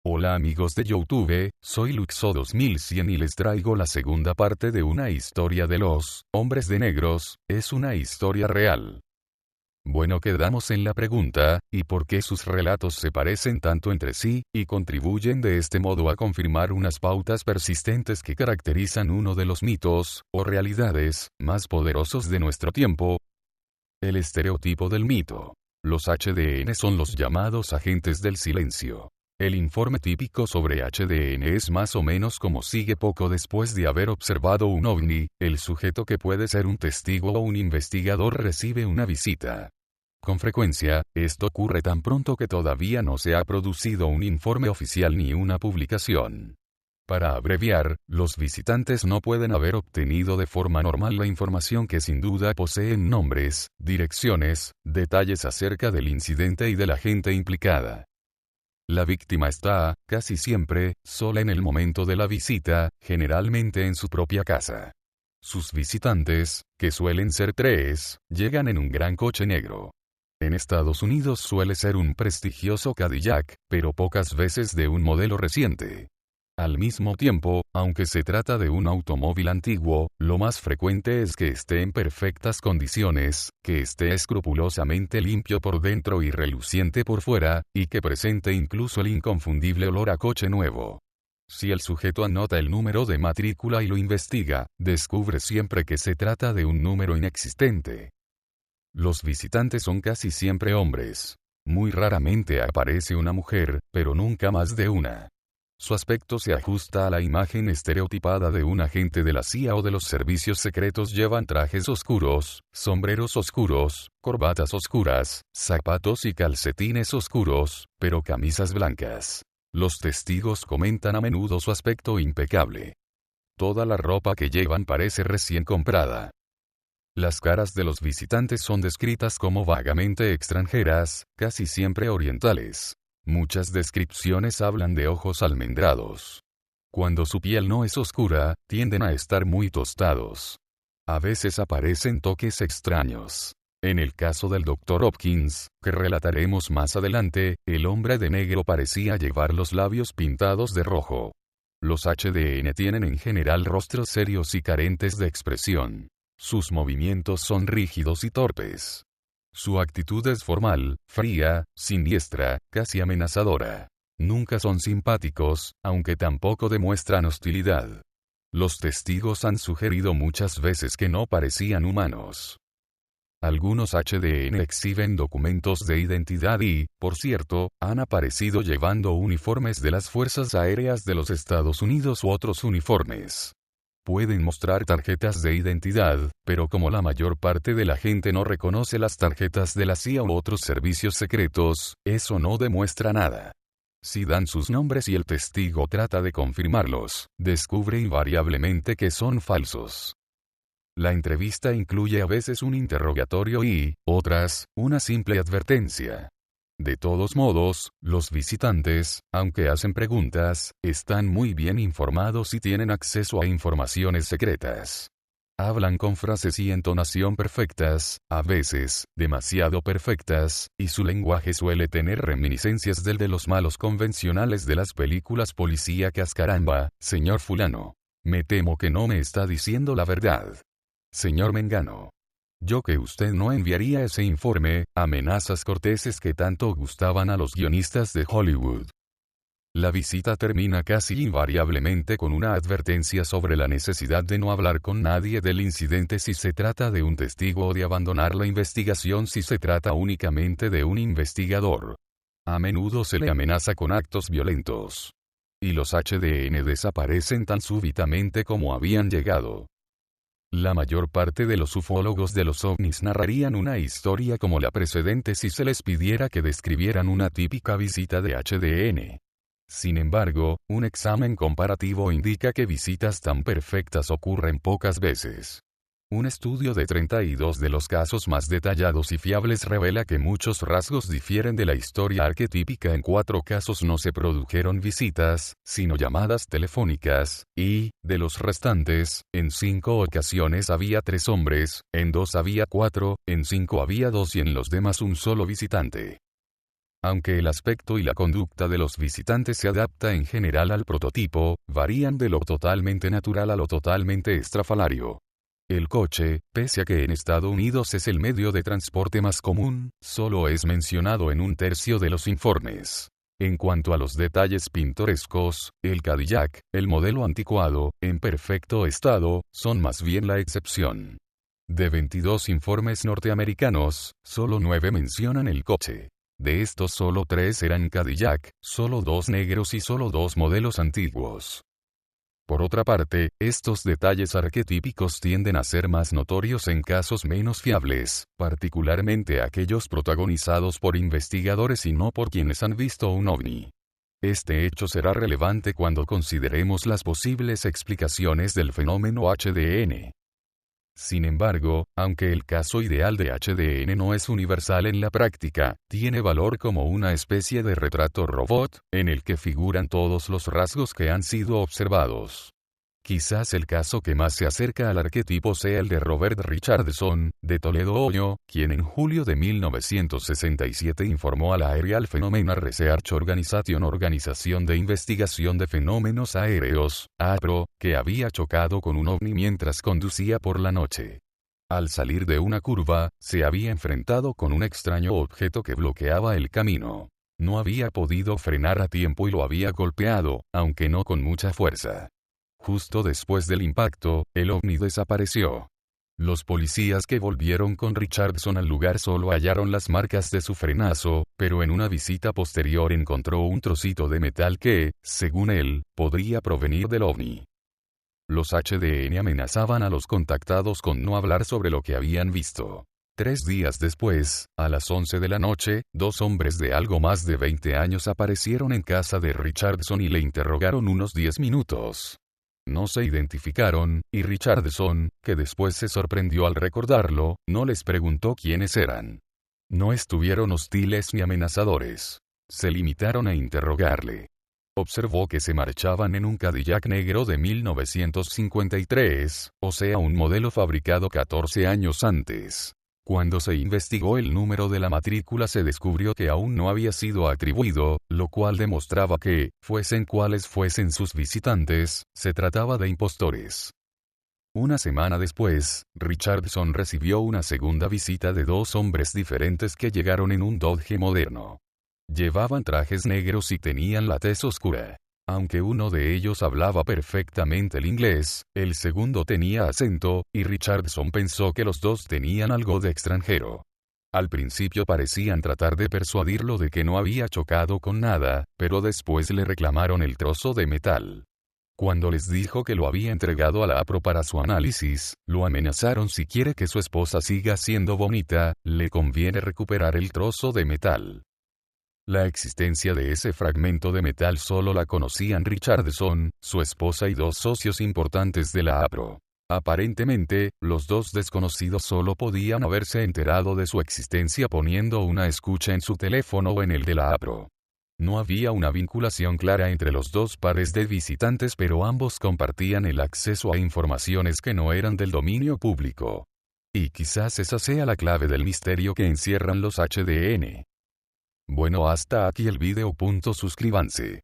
Hola amigos de YouTube, soy Luxo2100 y les traigo la segunda parte de una historia de los hombres de negros, es una historia real. Bueno, quedamos en la pregunta, ¿y por qué sus relatos se parecen tanto entre sí, y contribuyen de este modo a confirmar unas pautas persistentes que caracterizan uno de los mitos, o realidades, más poderosos de nuestro tiempo? El estereotipo del mito. Los HDN son los llamados agentes del silencio. El informe típico sobre HDN es más o menos como sigue: poco después de haber observado un ovni, el sujeto, que puede ser un testigo o un investigador, recibe una visita. Con frecuencia, esto ocurre tan pronto que todavía no se ha producido un informe oficial ni una publicación. Para abreviar, los visitantes no pueden haber obtenido de forma normal la información, que sin duda poseen nombres, direcciones, detalles acerca del incidente y de la gente implicada. La víctima está, casi siempre, sola en el momento de la visita, generalmente en su propia casa. Sus visitantes, que suelen ser 3, llegan en un gran coche negro. En Estados Unidos suele ser un prestigioso Cadillac, pero pocas veces de un modelo reciente. Al mismo tiempo, aunque se trata de un automóvil antiguo, lo más frecuente es que esté en perfectas condiciones, que esté escrupulosamente limpio por dentro y reluciente por fuera, y que presente incluso el inconfundible olor a coche nuevo. Si el sujeto anota el número de matrícula y lo investiga, descubre siempre que se trata de un número inexistente. Los visitantes son casi siempre hombres. Muy raramente aparece una mujer, pero nunca más de una. Su aspecto se ajusta a la imagen estereotipada de un agente de la CIA o de los servicios secretos. Llevan trajes oscuros, sombreros oscuros, corbatas oscuras, zapatos y calcetines oscuros, pero camisas blancas. Los testigos comentan a menudo su aspecto impecable. Toda la ropa que llevan parece recién comprada. Las caras de los visitantes son descritas como vagamente extranjeras, casi siempre orientales. Muchas descripciones hablan de ojos almendrados. Cuando su piel no es oscura, tienden a estar muy tostados. A veces aparecen toques extraños. En el caso del Dr. Hopkins, que relataremos más adelante, el hombre de negro parecía llevar los labios pintados de rojo. Los HDN tienen en general rostros serios y carentes de expresión. Sus movimientos son rígidos y torpes. Su actitud es formal, fría, siniestra, casi amenazadora. Nunca son simpáticos, aunque tampoco demuestran hostilidad. Los testigos han sugerido muchas veces que no parecían humanos. Algunos HDN exhiben documentos de identidad y, por cierto, han aparecido llevando uniformes de las Fuerzas Aéreas de los Estados Unidos u otros uniformes. Pueden mostrar tarjetas de identidad, pero como la mayor parte de la gente no reconoce las tarjetas de la CIA u otros servicios secretos, eso no demuestra nada. Si dan sus nombres y el testigo trata de confirmarlos, descubre invariablemente que son falsos. La entrevista incluye a veces un interrogatorio y, otras, una simple advertencia. De todos modos, los visitantes, aunque hacen preguntas, están muy bien informados y tienen acceso a informaciones secretas. Hablan con frases y entonación perfectas, a veces, demasiado perfectas, y su lenguaje suele tener reminiscencias del de los malos convencionales de las películas policíacas. Caramba, señor fulano. Me temo que no me está diciendo la verdad. Señor Mengano. Yo que usted no enviaría ese informe, amenazas corteses que tanto gustaban a los guionistas de Hollywood. La visita termina casi invariablemente con una advertencia sobre la necesidad de no hablar con nadie del incidente si se trata de un testigo o de abandonar la investigación si se trata únicamente de un investigador. A menudo se le amenaza con actos violentos. Y los HDN desaparecen tan súbitamente como habían llegado. La mayor parte de los ufólogos de los ovnis narrarían una historia como la precedente si se les pidiera que describieran una típica visita de HDN. Sin embargo, un examen comparativo indica que visitas tan perfectas ocurren pocas veces. Un estudio de 32 de los casos más detallados y fiables revela que muchos rasgos difieren de la historia arquetípica. En 4 casos no se produjeron visitas, sino llamadas telefónicas, y, de los restantes, en 5 ocasiones había 3 hombres, en 2 había 4, en 5 había 2 y en los demás un solo visitante. Aunque el aspecto y la conducta de los visitantes se adapta en general al prototipo, varían de lo totalmente natural a lo totalmente estrafalario. El coche, pese a que en Estados Unidos es el medio de transporte más común, solo es mencionado en un tercio de los informes. En cuanto a los detalles pintorescos, el Cadillac, el modelo anticuado, en perfecto estado, son más bien la excepción. De 22 informes norteamericanos, solo 9 mencionan el coche. De estos solo 3 eran Cadillac, solo 2 negros y solo 2 modelos antiguos. Por otra parte, estos detalles arquetípicos tienden a ser más notorios en casos menos fiables, particularmente aquellos protagonizados por investigadores y no por quienes han visto un ovni. Este hecho será relevante cuando consideremos las posibles explicaciones del fenómeno HDN. Sin embargo, aunque el caso ideal de HDN no es universal en la práctica, tiene valor como una especie de retrato robot, en el que figuran todos los rasgos que han sido observados. Quizás el caso que más se acerca al arquetipo sea el de Robert Richardson, de Toledo, Ohio, quien en julio de 1967 informó a la Aerial Phenomena Research Organization, Organización de Investigación de Fenómenos Aéreos, APRO, que había chocado con un ovni mientras conducía por la noche. Al salir de una curva, se había enfrentado con un extraño objeto que bloqueaba el camino. No había podido frenar a tiempo y lo había golpeado, aunque no con mucha fuerza. Justo después del impacto, el ovni desapareció. Los policías que volvieron con Richardson al lugar solo hallaron las marcas de su frenazo, pero en una visita posterior encontró un trocito de metal que, según él, podría provenir del ovni. Los HDN amenazaban a los contactados con no hablar sobre lo que habían visto. 3 días después, a las 11 de la noche, 2 hombres de algo más de 20 años aparecieron en casa de Richardson y le interrogaron unos 10 minutos. No se identificaron, y Richardson, que después se sorprendió al recordarlo, no les preguntó quiénes eran. No estuvieron hostiles ni amenazadores. Se limitaron a interrogarle. Observó que se marchaban en un Cadillac negro de 1953, o sea un modelo fabricado 14 años antes. Cuando se investigó el número de la matrícula se descubrió que aún no había sido atribuido, lo cual demostraba que, fuesen cuales fuesen sus visitantes, se trataba de impostores. Una semana después, Richardson recibió una segunda visita de 2 hombres diferentes que llegaron en un Dodge moderno. Llevaban trajes negros y tenían la tez oscura. Aunque uno de ellos hablaba perfectamente el inglés, el segundo tenía acento, y Richardson pensó que los 2 tenían algo de extranjero. Al principio parecían tratar de persuadirlo de que no había chocado con nada, pero después le reclamaron el trozo de metal. Cuando les dijo que lo había entregado a la APRO para su análisis, lo amenazaron: si quiere que su esposa siga siendo bonita, le conviene recuperar el trozo de metal. La existencia de ese fragmento de metal solo la conocían Richardson, su esposa y 2 socios importantes de la APRO. Aparentemente, los 2 desconocidos solo podían haberse enterado de su existencia poniendo una escucha en su teléfono o en el de la APRO. No había una vinculación clara entre los 2 pares de visitantes, pero ambos compartían el acceso a informaciones que no eran del dominio público. Y quizás esa sea la clave del misterio que encierran los HDN. Bueno, hasta aquí el video. Suscríbanse.